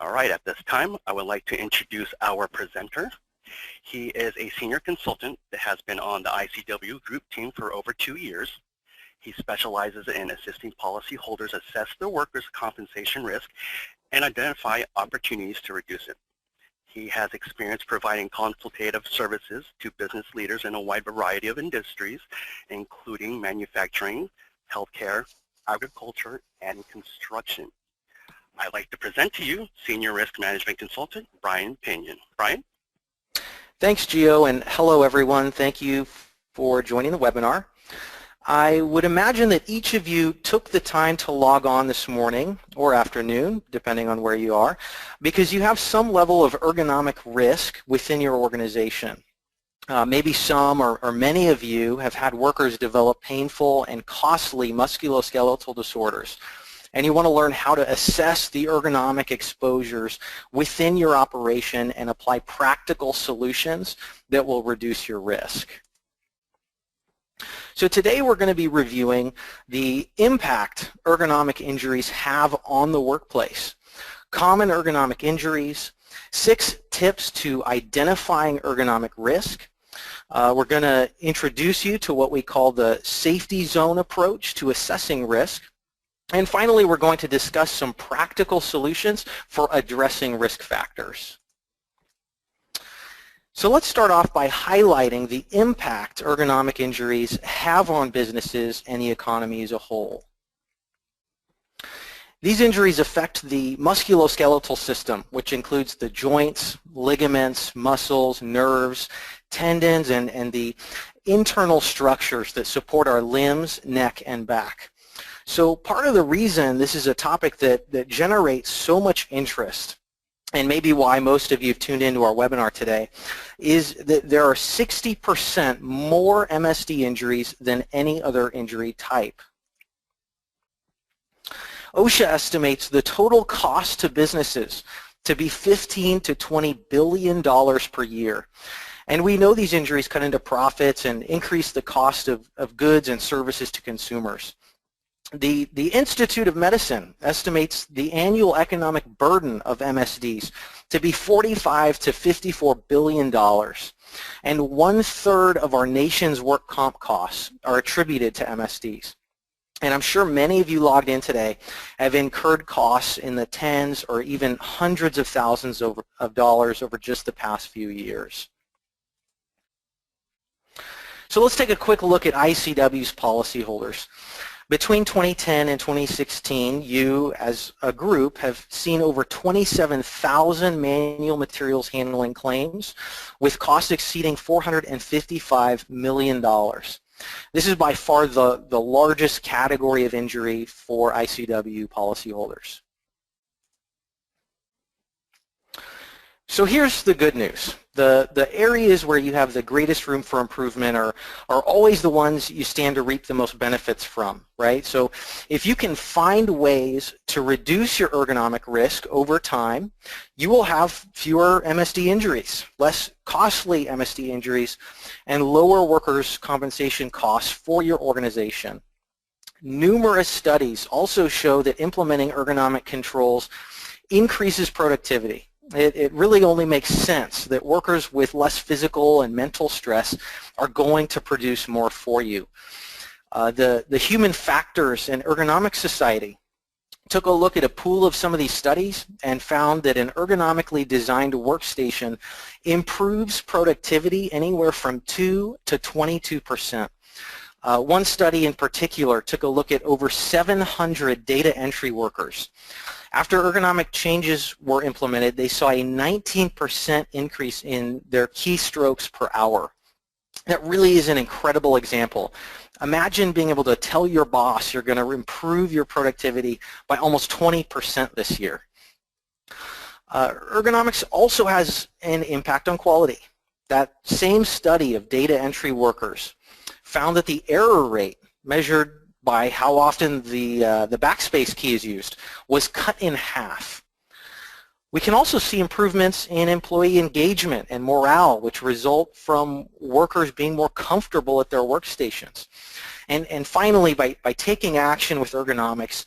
All right, at this time, I would like to introduce our presenter. He is a senior consultant that has been on the ICW group team for over 2 years. He specializes in assisting policyholders assess their workers' compensation risk and identify opportunities to reduce it. He has experience providing consultative services to business leaders in a wide variety of industries, including manufacturing, healthcare, agriculture, and construction. I'd like to present to you Senior Risk Management Consultant, Brian Pinion. Brian? Thanks, Gio, and hello, everyone. Thank you for joining the webinar. I would imagine that each of you took the time to log on this morning or afternoon, depending on where you are, because you have some level of ergonomic risk within your organization. Maybe some or many of you have had workers develop painful and costly musculoskeletal disorders, and you want to learn how to assess the ergonomic exposures within your operation and apply practical solutions that will reduce your risk. So today we're going to be reviewing the impact ergonomic injuries have on the workplace, common ergonomic injuries, 6 tips to identifying ergonomic risk. We're going to introduce you to what we call the safety zone approach to assessing risk. And finally, we're going to discuss some practical solutions for addressing risk factors. So let's start off by highlighting the impact ergonomic injuries have on businesses and the economy as a whole. These injuries affect the musculoskeletal system, which includes the joints, ligaments, muscles, nerves, tendons, and the internal structures that support our limbs, neck, and back. So part of the reason this is a topic that generates so much interest, and maybe why most of you have tuned into our webinar today, is that there are 60% more MSD injuries than any other injury type. OSHA estimates the total cost to businesses to be $15 to $20 billion per year. And we know these injuries cut into profits and increase the cost of goods and services to consumers. The Institute of Medicine estimates the annual economic burden of MSDs to be $45 to $54 billion, and 1/3 of our nation's work comp costs are attributed to MSDs. And I'm sure many of you logged in today have incurred costs in the tens or even hundreds of thousands of dollars over just the past few years. So let's take a quick look at ICW's policyholders. Between 2010 and 2016, you as a group have seen over 27,000 manual materials handling claims with costs exceeding $455 million. This is by far the largest category of injury for ICW policyholders. So here's the good news. The areas where you have the greatest room for improvement are always the ones you stand to reap the most benefits from, right? So if you can find ways to reduce your ergonomic risk over time, you will have fewer MSD injuries, less costly MSD injuries, and lower workers' compensation costs for your organization. Numerous studies also show that implementing ergonomic controls increases productivity. It really only makes sense that workers with less physical and mental stress are going to produce more for you. The Human Factors and Ergonomics Society took a look at a pool of some of these studies and found that an ergonomically designed workstation improves productivity anywhere from 2 to 22%. One study in particular took a look at over 700 data entry workers. After ergonomic changes were implemented, they saw a 19% increase in their keystrokes per hour. That really is an incredible example. Imagine being able to tell your boss you're going to improve your productivity by almost 20% this year. Ergonomics also has an impact on quality. That same study of data entry workers found that the error rate measured by how often the backspace key is used was cut in half. We can also see improvements in employee engagement and morale, which result from workers being more comfortable at their workstations. And finally, by taking action with ergonomics,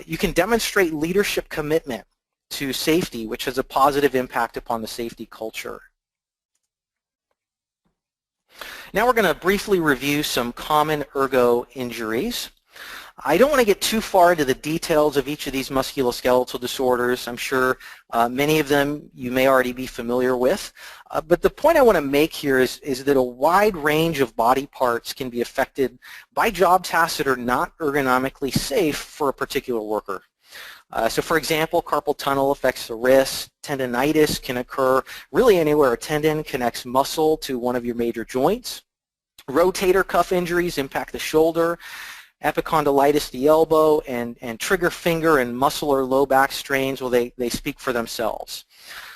you can demonstrate leadership commitment to safety, which has a positive impact upon the safety culture. Now we're going to briefly review some common ergo injuries. I don't want to get too far into the details of each of these musculoskeletal disorders. I'm sure many of them you may already be familiar with. But the point I want to make here is that a wide range of body parts can be affected by job tasks that are not ergonomically safe for a particular worker. So for example, carpal tunnel affects the wrist. Tendinitis can occur really anywhere a tendon connects muscle to one of your major joints. Rotator cuff injuries impact the shoulder. Epicondylitis the elbow, and trigger finger and muscle or low back strains, well, they speak for themselves.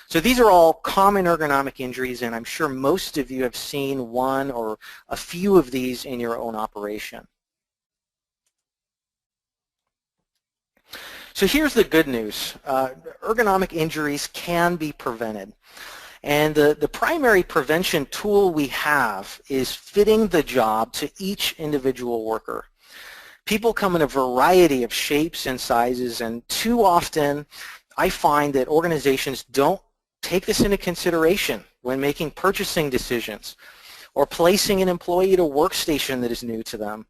So these are all common ergonomic injuries, and I'm sure most of you have seen one or a few of these in your own operation. So here's the good news. Ergonomic injuries can be prevented. And the primary prevention tool we have is fitting the job to each individual worker. People come in a variety of shapes and sizes, and too often I find that organizations don't take this into consideration when making purchasing decisions or placing an employee at a workstation that is new to them.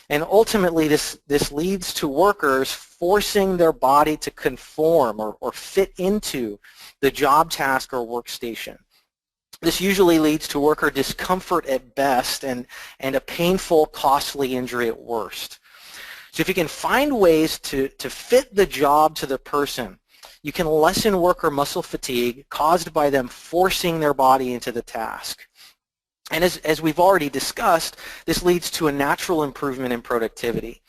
And ultimately this leads to workers forcing their body to conform or fit into the job task or workstation. This usually leads to worker discomfort at best and a painful, costly injury at worst. So if you can find ways to fit the job to the person, you can lessen worker muscle fatigue caused by them forcing their body into the task. And as we've already discussed, this leads to a natural improvement in productivity.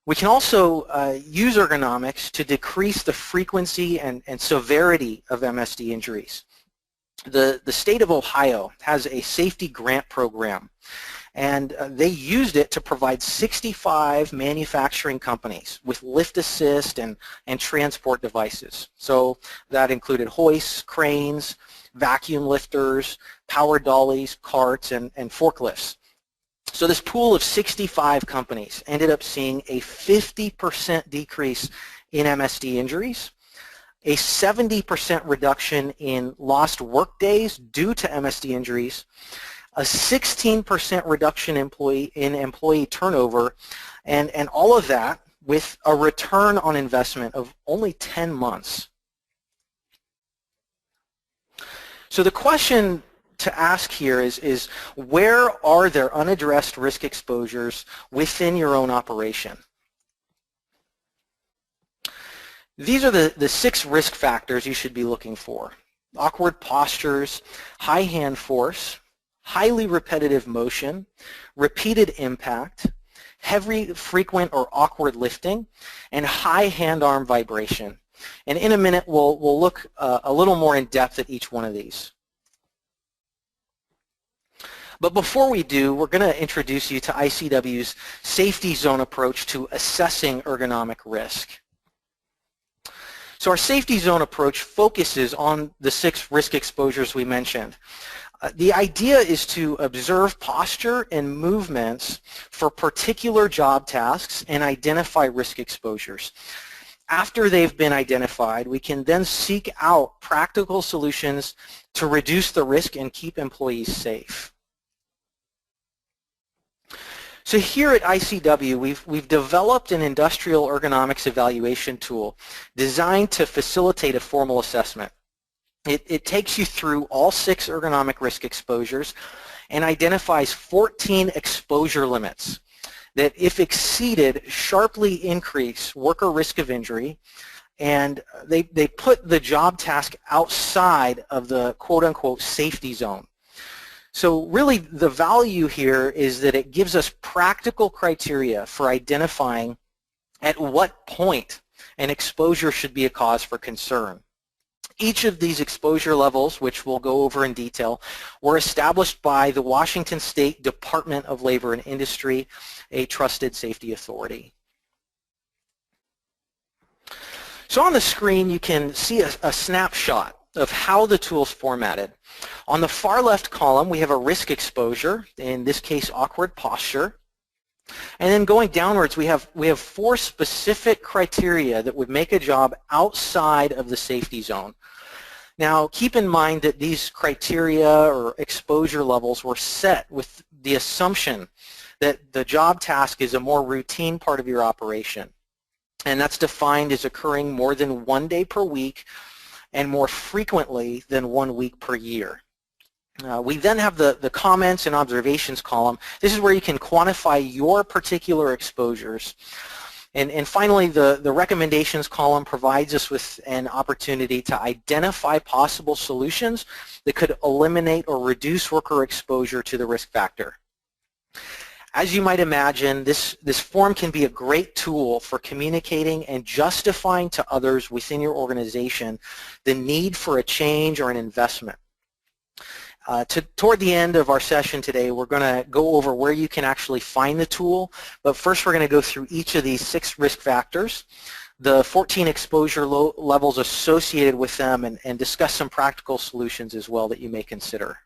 We can also use ergonomics to decrease the frequency and severity of MSD injuries. The state of Ohio has a safety grant program, and they used it to provide 65 manufacturing companies with lift assist and transport devices. So that included hoists, cranes, vacuum lifters, power dollies, carts, and forklifts. So this pool of 65 companies ended up seeing a 50% decrease in MSD injuries, a 70% reduction in lost work days due to MSD injuries, a 16% reduction in employee turnover, and all of that with a return on investment of only 10 months. So the question to ask here is where are there unaddressed risk exposures within your own operation? These are the 6 risk factors you should be looking for: awkward postures, high hand force, highly repetitive motion, repeated impact, heavy, frequent, or awkward lifting, and high hand-arm vibration. And in a minute, we'll look a little more in depth at each one of these. But before we do, we're going to introduce you to ICW's safety zone approach to assessing ergonomic risk. So our safety zone approach focuses on the 6 risk exposures we mentioned. The idea is to observe posture and movements for particular job tasks and identify risk exposures. After they've been identified, we can then seek out practical solutions to reduce the risk and keep employees safe. So here at ICW, we've developed an industrial ergonomics evaluation tool designed to facilitate a formal assessment. It takes you through all 6 ergonomic risk exposures and identifies 14 exposure limits that, if exceeded, sharply increase worker risk of injury, and they put the job task outside of the quote-unquote safety zone. So really the value here is that it gives us practical criteria for identifying at what point an exposure should be a cause for concern. Each of these exposure levels, which we'll go over in detail, were established by the Washington State Department of Labor and Industry, a trusted safety authority. So on the screen you can see a snapshot of how the tool's formatted. On the far left column we have a risk exposure, in this case awkward posture. And then going downwards, we have 4 specific criteria that would make a job outside of the safety zone. Now, keep in mind that these criteria or exposure levels were set with the assumption that the job task is a more routine part of your operation. And that's defined as occurring more than 1 day per week and more frequently than 1 week per year. We then have the comments and observations column. This is where you can quantify your particular exposures. And finally, the recommendations column provides us with an opportunity to identify possible solutions that could eliminate or reduce worker exposure to the risk factor. As you might imagine, this form can be a great tool for communicating and justifying to others within your organization the need for a change or an investment. Toward the end of our session today, we're going to go over where you can actually find the tool, but first we're going to go through each of these 6 risk factors, the 14 exposure levels associated with them, and discuss some practical solutions as well that you may consider.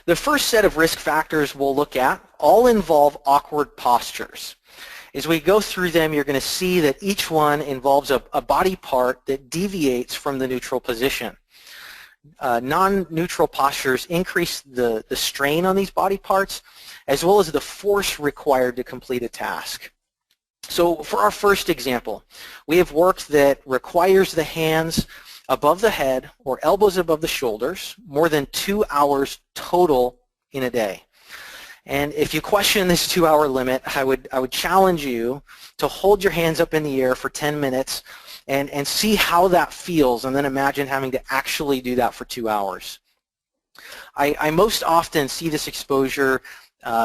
The first set of risk factors we'll look at all involve awkward postures. As we go through them, you're going to see that each one involves a body part that deviates from the neutral position. Non-neutral postures increase the strain on these body parts as well as the force required to complete a task. So for our first example, we have work that requires the hands above the head or elbows above the shoulders more than 2 hours total in a day. And if you question this 2-hour limit, I would challenge you to hold your hands up in the air for 10 minutes and see how that feels, and then imagine having to actually do that for 2 hours. I most often see this exposure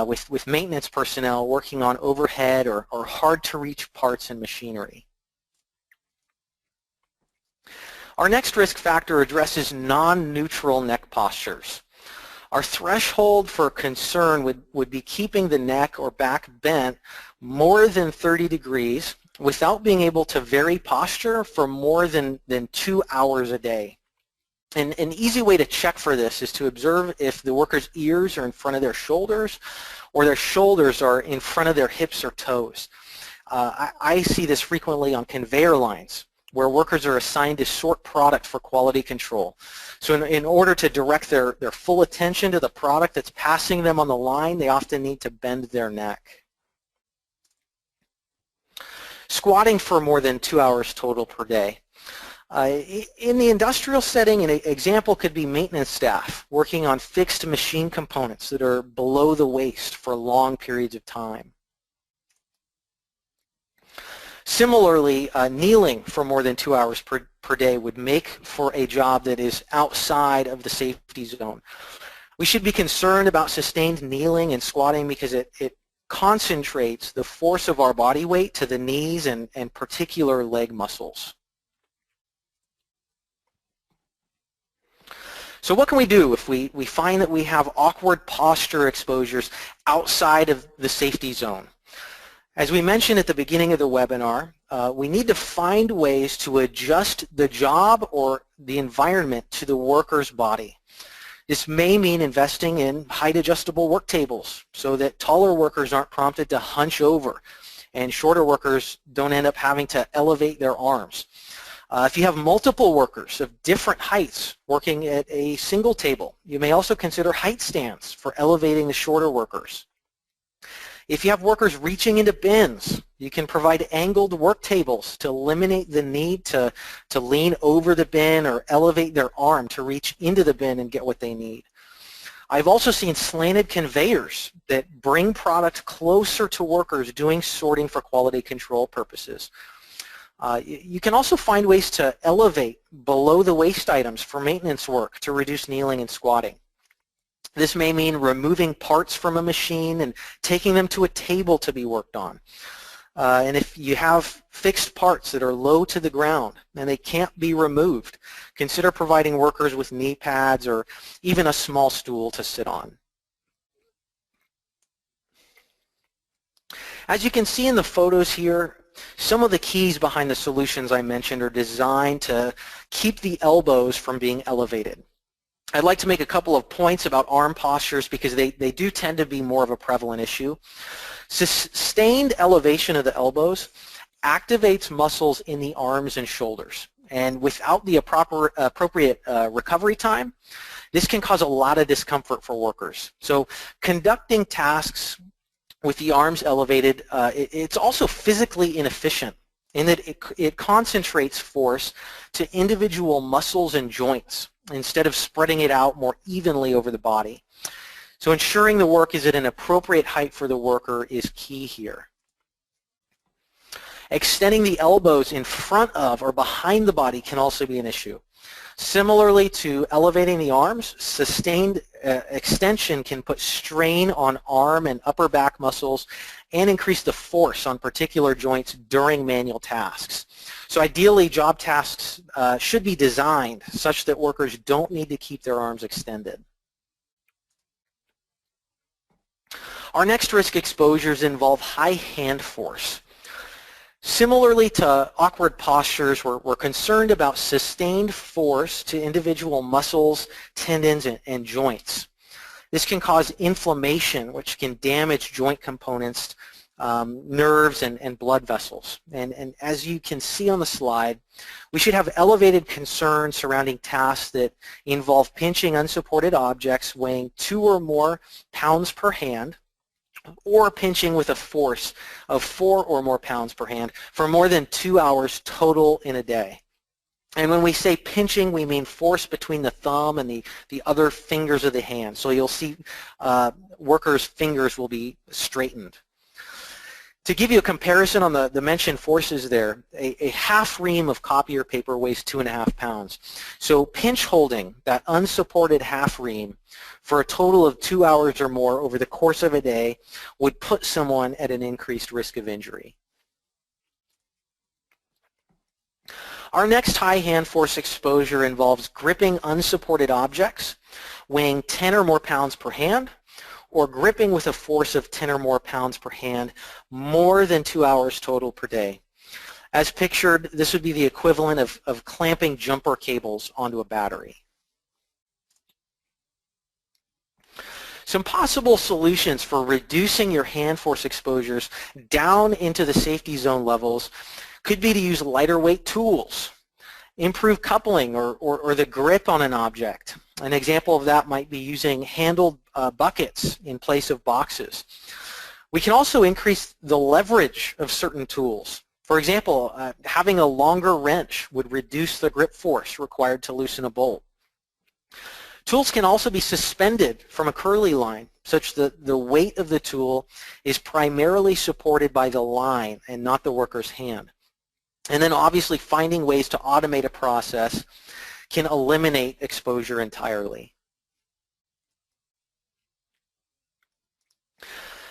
with maintenance personnel working on overhead or hard-to-reach parts and machinery. Our next risk factor addresses non-neutral neck postures. Our threshold for concern would be keeping the neck or back bent more than 30 degrees without being able to vary posture for more than 2 hours a day. And an easy way to check for this is to observe if the worker's ears are in front of their shoulders or their shoulders are in front of their hips or toes. I see this frequently on conveyor lines where workers are assigned to sort product for quality control. So in order to direct their full attention to the product that's passing them on the line, they often need to bend their neck. Squatting for more than 2 hours total per day. In the industrial setting, an example could be maintenance staff working on fixed machine components that are below the waist for long periods of time. Similarly, kneeling for more than 2 hours per day would make for a job that is outside of the safety zone. We should be concerned about sustained kneeling and squatting because it concentrates the force of our body weight to the knees and particular leg muscles. So what can we do if we find that we have awkward posture exposures outside of the safety zone? As we mentioned at the beginning of the webinar, we need to find ways to adjust the job or the environment to the worker's body. This may mean investing in height adjustable work tables so that taller workers aren't prompted to hunch over and shorter workers don't end up having to elevate their arms. If you have multiple workers of different heights working at a single table, you may also consider height stands for elevating the shorter workers. If you have workers reaching into bins, you can provide angled work tables to eliminate the need to lean over the bin or elevate their arm to reach into the bin and get what they need. I've also seen slanted conveyors that bring product closer to workers doing sorting for quality control purposes. You can also find ways to elevate below the waist items for maintenance work to reduce kneeling and squatting. This may mean removing parts from a machine and taking them to a table to be worked on. And if you have fixed parts that are low to the ground and they can't be removed, consider providing workers with knee pads or even a small stool to sit on. As you can see in the photos here, some of the keys behind the solutions I mentioned are designed to keep the elbows from being elevated. I'd like to make a couple of points about arm postures because they do tend to be more of a prevalent issue. Sustained elevation of the elbows activates muscles in the arms and shoulders. And without the appropriate recovery time, this can cause a lot of discomfort for workers. So conducting tasks with the arms elevated, it's also physically inefficient in that it concentrates force to individual muscles and joints instead of spreading it out more evenly over the body. So ensuring the work is at an appropriate height for the worker is key here. Extending the elbows in front of or behind the body can also be an issue. Similarly to elevating the arms, sustained extension can put strain on arm and upper back muscles and increase the force on particular joints during manual tasks. So ideally, job tasks should be designed such that workers don't need to keep their arms extended. Our next risk exposures involve high hand force. Similarly to awkward postures, we're concerned about sustained force to individual muscles, tendons, and joints. This can cause inflammation, which can damage joint components, nerves, and blood vessels. And as you can see on the slide, we should have elevated concerns surrounding tasks that involve pinching unsupported objects weighing 2 or more pounds per hand, or pinching with a force of 4 or more pounds per hand for more than 2 hours total in a day. And when we say pinching, we mean force between the thumb and the other fingers of the hand. So you'll see workers' fingers will be straightened. To give you a comparison on the mentioned forces there, a half ream of copier paper weighs 2.5 pounds. So pinch holding that unsupported half ream for a total of 2 hours or more over the course of a day would put someone at an increased risk of injury. Our next high hand force exposure involves gripping unsupported objects weighing 10 or more pounds per hand, or gripping with a force of 10 or more pounds per hand more than 2 hours total per day. As pictured, this would be the equivalent of clamping jumper cables onto a battery. Some possible solutions for reducing your hand force exposures down into the safety zone levels could be to use lighter weight tools, improve coupling or the grip on an object. An example of that might be using handled buckets in place of boxes. We can also increase the leverage of certain tools. For example, having a longer wrench would reduce the grip force required to loosen a bolt. Tools can also be suspended from a curly line such that the weight of the tool is primarily supported by the line and not the worker's hand. And then obviously finding ways to automate a process can eliminate exposure entirely.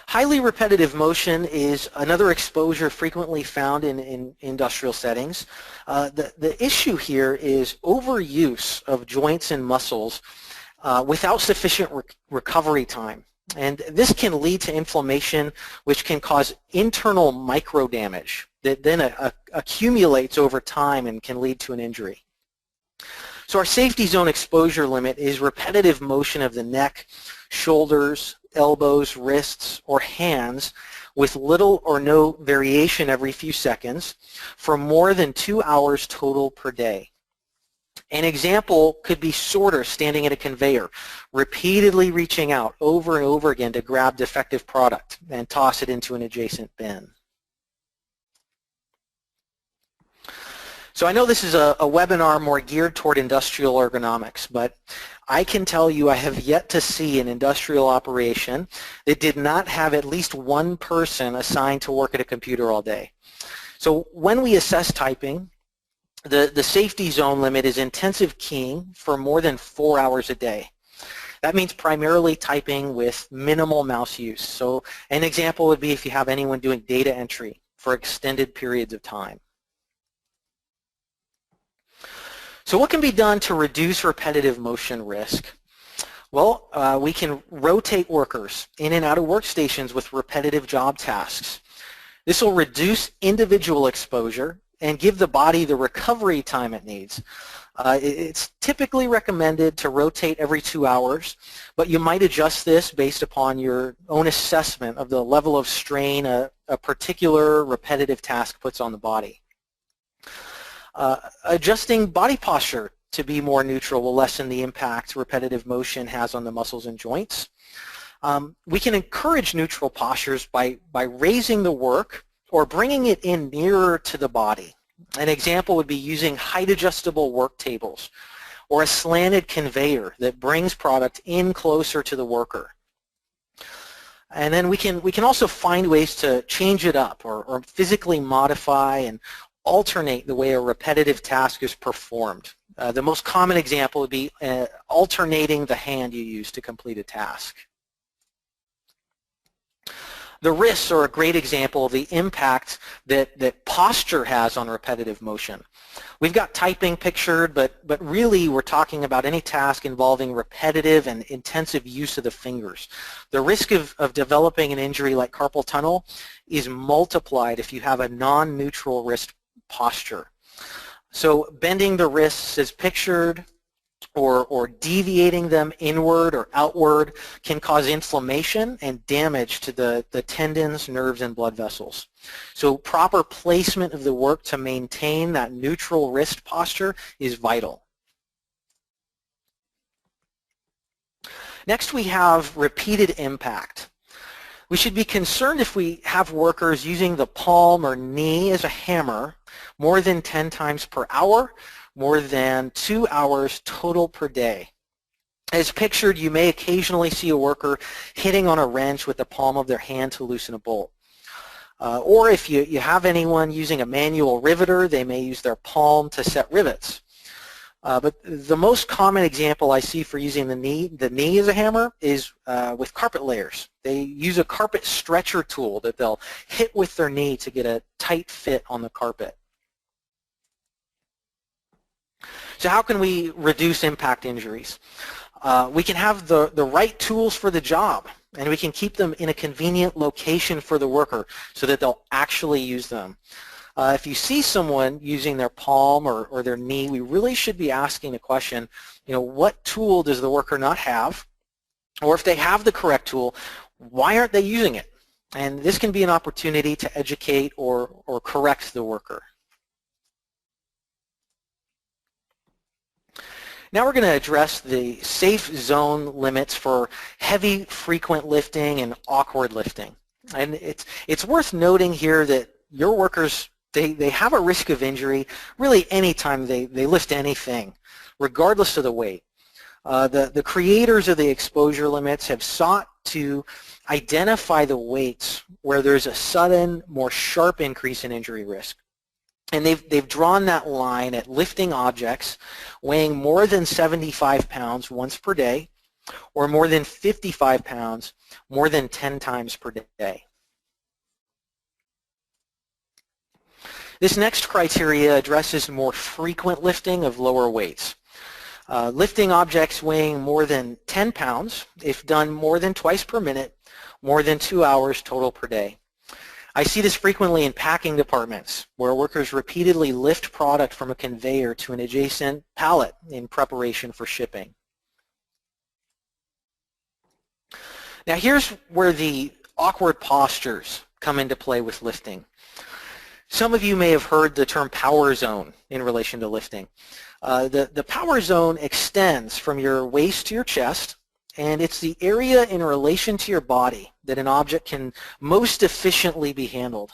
Highly repetitive motion is another exposure frequently found in industrial settings. The issue here is overuse of joints and muscles without sufficient recovery time. And this can lead to inflammation, which can cause internal micro damage that then accumulates over time and can lead to an injury. So our safety zone exposure limit is repetitive motion of the neck, shoulders, elbows, wrists, or hands with little or no variation every few seconds for more than 2 hours total per day. An example could be sorters standing at a conveyor, repeatedly reaching out over and over again to grab defective product and toss it into an adjacent bin. So I know this is a webinar more geared toward industrial ergonomics, but I can tell you I have yet to see an industrial operation that did not have at least one person assigned to work at a computer all day. So when we assess typing, the safety zone limit is intensive keying for more than 4 hours a day. That means primarily typing with minimal mouse use. So an example would be if you have anyone doing data entry for extended periods of time. So what can be done to reduce repetitive motion risk? Well, we can rotate workers in and out of workstations with repetitive job tasks. This will reduce individual exposure and give the body the recovery time it needs. It's typically recommended to rotate every 2 hours, but you might adjust this based upon your own assessment of the level of strain a particular repetitive task puts on the body. Adjusting body posture to be more neutral will lessen the impact repetitive motion has on the muscles and joints. We can encourage neutral postures by raising the work or bringing it in nearer to the body. An example would be using height-adjustable work tables or a slanted conveyor that brings product in closer to the worker. And then we can also find ways to change it up or physically modify and alternate the way a repetitive task is performed. The most common example would be alternating the hand you use to complete a task. The wrists are a great example of the impact that posture has on repetitive motion. We've got typing pictured, but really we're talking about any task involving repetitive and intensive use of the fingers. The risk of developing an injury like carpal tunnel is multiplied if you have a non-neutral wrist posture. So bending the wrists as pictured or deviating them inward or outward can cause inflammation and damage to the tendons, nerves, and blood vessels. So proper placement of the work to maintain that neutral wrist posture is vital. Next we have repeated impact. We should be concerned if we have workers using the palm or knee as a hammer more than 10 times per hour, more than 2 hours total per day. As pictured, you may occasionally see a worker hitting on a wrench with the palm of their hand to loosen a bolt. Or if you have anyone using a manual riveter, they may use their palm to set rivets. But the most common example I see for using the knee as a hammer is with carpet layers. They use a carpet stretcher tool that they'll hit with their knee to get a tight fit on the carpet. So how can we reduce impact injuries? We can have the right tools for the job, and we can keep them in a convenient location for the worker so that they'll actually use them. If you see someone using their palm or their knee, we really should be asking the question, what tool does the worker not have? Or if they have the correct tool, why aren't they using it? And this can be an opportunity to educate or correct the worker. Now we're going to address the safe zone limits for heavy, frequent lifting and awkward lifting. And it's worth noting here that your workers, they have a risk of injury really anytime they lift anything, regardless of the weight. The creators of the exposure limits have sought to identify the weights where there's a sudden, more sharp increase in injury risk. And they've drawn that line at lifting objects weighing more than 75 pounds once per day or more than 55 pounds more than 10 times per day. This next criteria addresses more frequent lifting of lower weights. Lifting objects weighing more than 10 pounds if done more than twice per minute, more than 2 hours total per day. I see this frequently in packing departments where workers repeatedly lift product from a conveyor to an adjacent pallet in preparation for shipping. Now here's where the awkward postures come into play with lifting. Some of you may have heard the term power zone in relation to lifting. The power zone extends from your waist to your chest, and it's the area in relation to your body that an object can most efficiently be handled.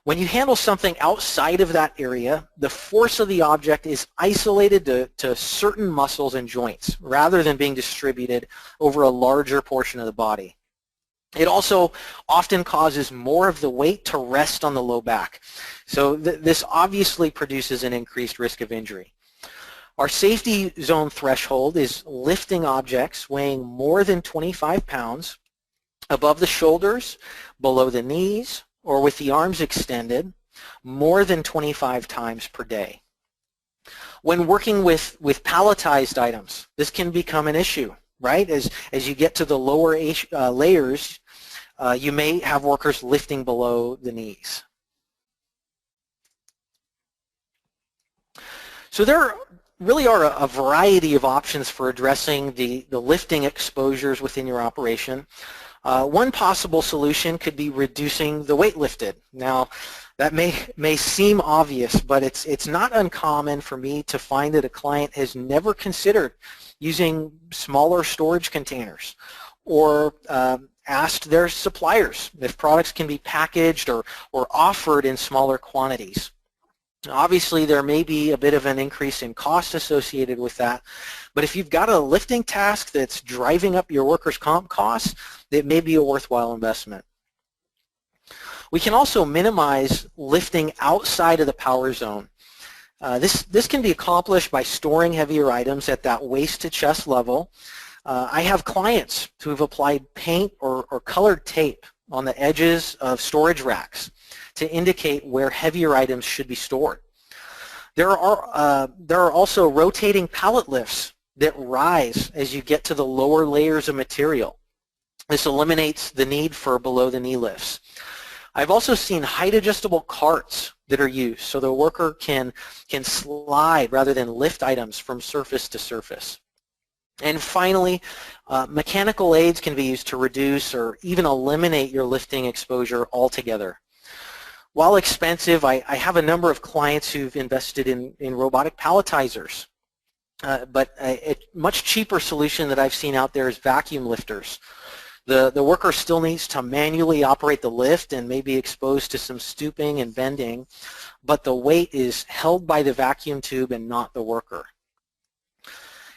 When you handle something outside of that area, the force of the object is isolated to certain muscles and joints rather than being distributed over a larger portion of the body. It also often causes more of the weight to rest on the low back. So this obviously produces an increased risk of injury. Our safety zone threshold is lifting objects weighing more than 25 pounds above the shoulders, below the knees, or with the arms extended more than 25 times per day. When working with palletized items, this can become an issue, right? As you get to the lower layers, you may have workers lifting below the knees. So there really are a variety of options for addressing the lifting exposures within your operation. One possible solution could be reducing the weight lifted. Now, that may seem obvious, but it's not uncommon for me to find that a client has never considered using smaller storage containers, or asked their suppliers if products can be packaged or offered in smaller quantities. Obviously, there may be a bit of an increase in cost associated with that, but if you've got a lifting task that's driving up your workers' comp costs, it may be a worthwhile investment. We can also minimize lifting outside of the power zone. This can be accomplished by storing heavier items at that waist to chest level. I have clients who have applied paint or colored tape on the edges of storage racks to indicate where heavier items should be stored. There are also rotating pallet lifts that rise as you get to the lower layers of material. This eliminates the need for below-the-knee lifts. I've also seen height-adjustable carts that are used so the worker can slide rather than lift items from surface to surface. And finally, mechanical aids can be used to reduce or even eliminate your lifting exposure altogether. While expensive, I have a number of clients who've invested in robotic palletizers, but a much cheaper solution that I've seen out there is vacuum lifters. The worker still needs to manually operate the lift and may be exposed to some stooping and bending, but the weight is held by the vacuum tube and not the worker.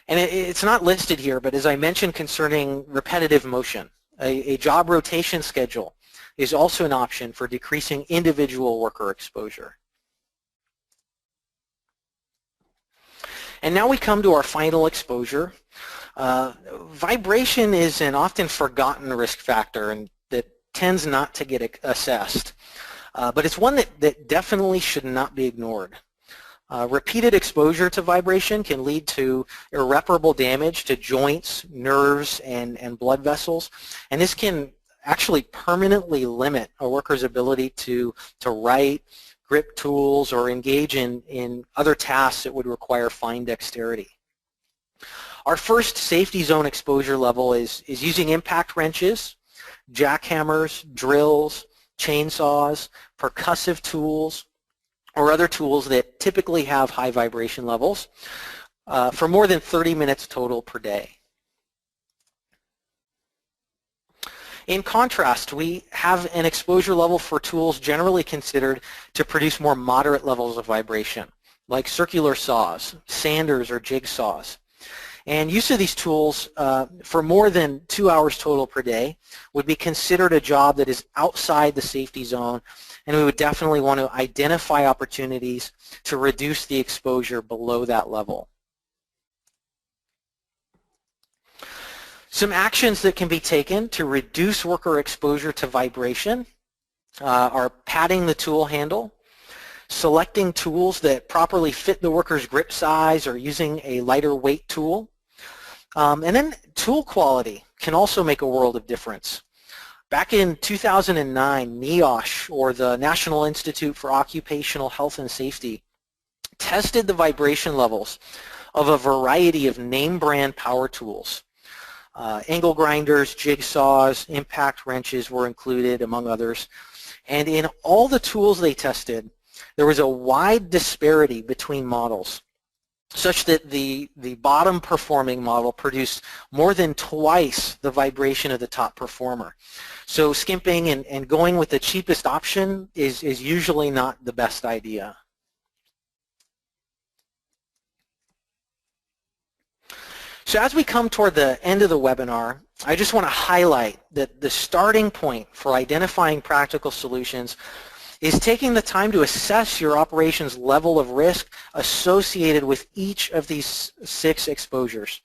And it's not listed here, but as I mentioned concerning repetitive motion, a job rotation schedule is also an option for decreasing individual worker exposure. And now we come to our final exposure. Vibration is an often forgotten risk factor and that tends not to get assessed, but it's one that definitely should not be ignored. Repeated exposure to vibration can lead to irreparable damage to joints, nerves, and blood vessels, and this can actually permanently limit a worker's ability to write, grip tools, or engage in other tasks that would require fine dexterity. Our first safety zone exposure level is using impact wrenches, jackhammers, drills, chainsaws, percussive tools, or other tools that typically have high vibration levels for more than 30 minutes total per day. In contrast, we have an exposure level for tools generally considered to produce more moderate levels of vibration, like circular saws, sanders, or jigsaws. And use of these tools for more than 2 hours total per day would be considered a job that is outside the safety zone, and we would definitely want to identify opportunities to reduce the exposure below that level. Some actions that can be taken to reduce worker exposure to vibration are padding the tool handle, selecting tools that properly fit the worker's grip size, or using a lighter weight tool. And then tool quality can also make a world of difference. Back in 2009, NIOSH, or the National Institute for Occupational Health and Safety, tested the vibration levels of a variety of name brand power tools. Angle grinders, jigsaws, impact wrenches were included, among others. And in all the tools they tested, there was a wide disparity between models, such that the bottom performing model produced more than twice the vibration of the top performer. So skimping and going with the cheapest option is usually not the best idea. So as we come toward the end of the webinar, I just want to highlight that the starting point for identifying practical solutions is taking the time to assess your operation's level of risk associated with each of these 6 exposures.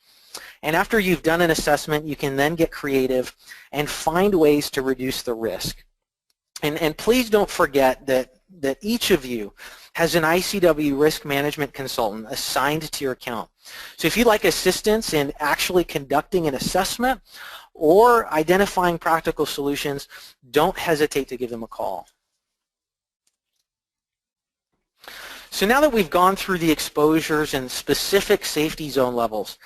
And after you've done an assessment, you can then get creative and find ways to reduce the risk. And please don't forget that each of you has an ICW risk management consultant assigned to your account. So if you'd like assistance in actually conducting an assessment or identifying practical solutions, don't hesitate to give them a call. So now that we've gone through the exposures and specific safety zone levels,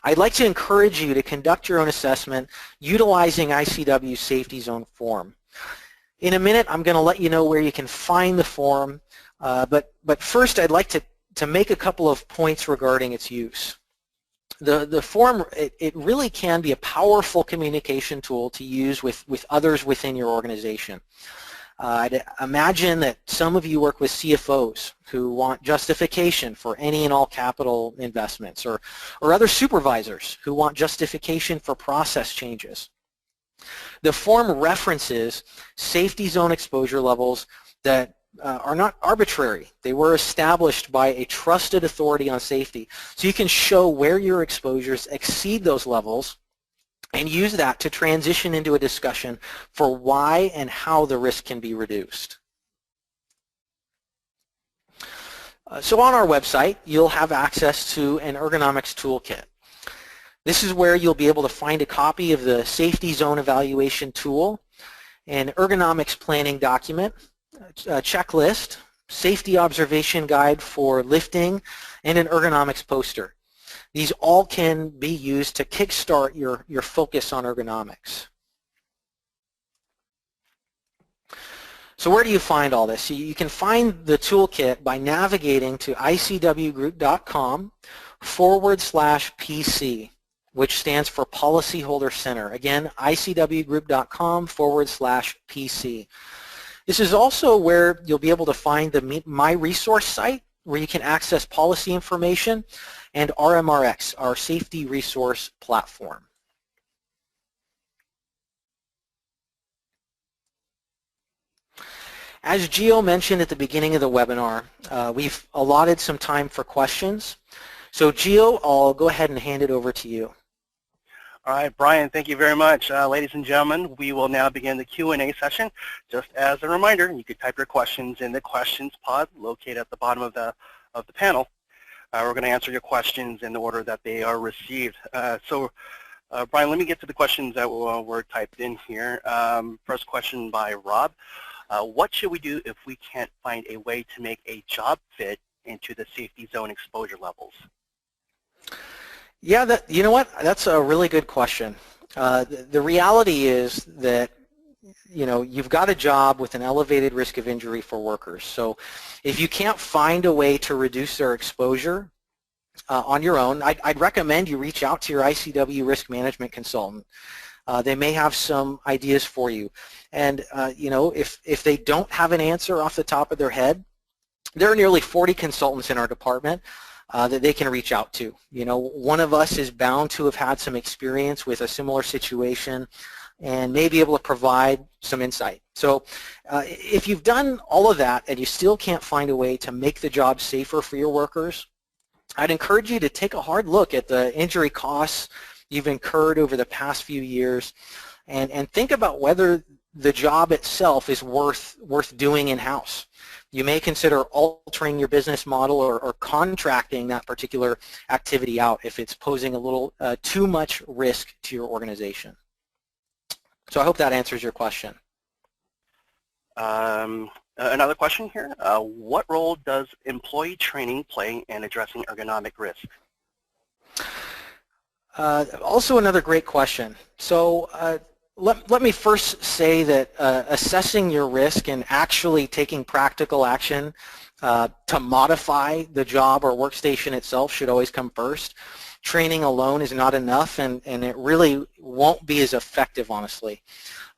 I'd like to encourage you to conduct your own assessment utilizing ICW's safety zone form. In a minute, I'm going to let you know where you can find the form, but first I'd like to make a couple of points regarding its use. The form, it really can be a powerful communication tool to use with others within your organization. I'd imagine that some of you work with CFOs who want justification for any and all capital investments, or other supervisors who want justification for process changes. The form references safety zone exposure levels that are not arbitrary. They were established by a trusted authority on safety. So you can show where your exposures exceed those levels and use that to transition into a discussion for why and how the risk can be reduced. So on our website, you'll have access to an Ergonomics Toolkit. This is where you'll be able to find a copy of the Safety Zone Evaluation Tool, an ergonomics planning document, a checklist, safety observation guide for lifting, and an ergonomics poster. These all can be used to kickstart your focus on ergonomics. So where do you find all this? You can find the toolkit by navigating to icwgroup.com/PC, which stands for Policyholder Center. Again, icwgroup.com/PC. This is also where you'll be able to find the My Resource site, where you can access policy information, and RMRX, our safety resource platform. As Gio mentioned at the beginning of the webinar, we've allotted some time for questions. So Gio, I'll go ahead and hand it over to you. All right, Brian, thank you very much. Ladies and gentlemen, we will now begin the Q&A session. Just as a reminder, you could type your questions in the questions pod located at the bottom of the panel. We're going to answer your questions in the order that they are received. Brian, let me get to the questions that were typed in here. First question by Rob. What should we do if we can't find a way to make a job fit into the safety zone exposure levels? Yeah, you know what? That's a really good question. The reality is that you've got a job with an elevated risk of injury for workers. So if you can't find a way to reduce their exposure on your own, I'd recommend you reach out to your ICW risk management consultant. They may have some ideas for you. And if they don't have an answer off the top of their head, there are nearly 40 consultants in our department that they can reach out to. One of us is bound to have had some experience with a similar situation and may be able to provide some insight. So if you've done all of that and you still can't find a way to make the job safer for your workers, I'd encourage you to take a hard look at the injury costs you've incurred over the past few years and think about whether the job itself is worth doing in-house. You may consider altering your business model or contracting that particular activity out if it's posing a little too much risk to your organization. So I hope that answers your question. Another question here. What role does employee training play in addressing ergonomic risk? Also another great question. So let me first say that assessing your risk and actually taking practical action to modify the job or workstation itself should always come first. Training alone is not enough, and it really won't be as effective, honestly.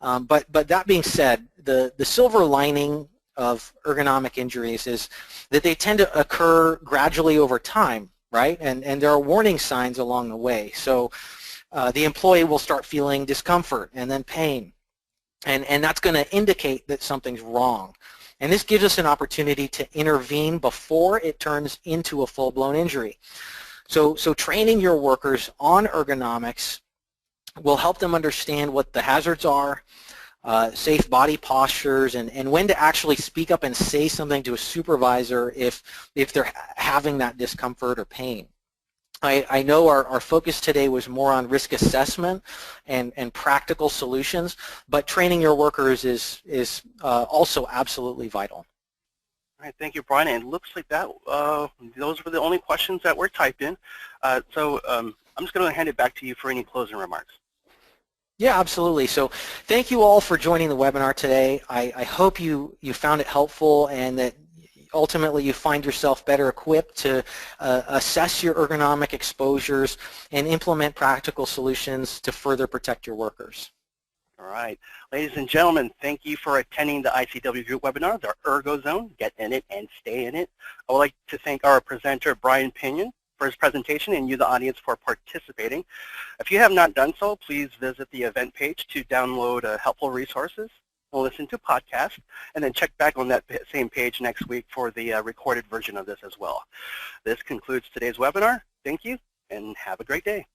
But that being said, the silver lining of ergonomic injuries is that they tend to occur gradually over time, right? And there are warning signs along the way. So the employee will start feeling discomfort and then pain, and that's going to indicate that something's wrong. And this gives us an opportunity to intervene before it turns into a full-blown injury. So training your workers on ergonomics will help them understand what the hazards are, safe body postures, and when to actually speak up and say something to a supervisor if they're having that discomfort or pain. I know our focus today was more on risk assessment and practical solutions, but training your workers is also absolutely vital. All right, thank you, Brian. And it looks like that those were the only questions that were typed in. I'm just going to hand it back to you for any closing remarks. Yeah, absolutely. So thank you all for joining the webinar today. I hope you found it helpful and that ultimately you find yourself better equipped to assess your ergonomic exposures and implement practical solutions to further protect your workers. All right. Ladies and gentlemen, thank you for attending the ICW Group webinar, the Ergo Zone. Get in it and stay in it. I would like to thank our presenter, Brian Pinion, for his presentation and you, the audience, for participating. If you have not done so, please visit the event page to download helpful resources, listen to podcasts, and then check back on that same page next week for the recorded version of this as well. This concludes today's webinar. Thank you, and have a great day.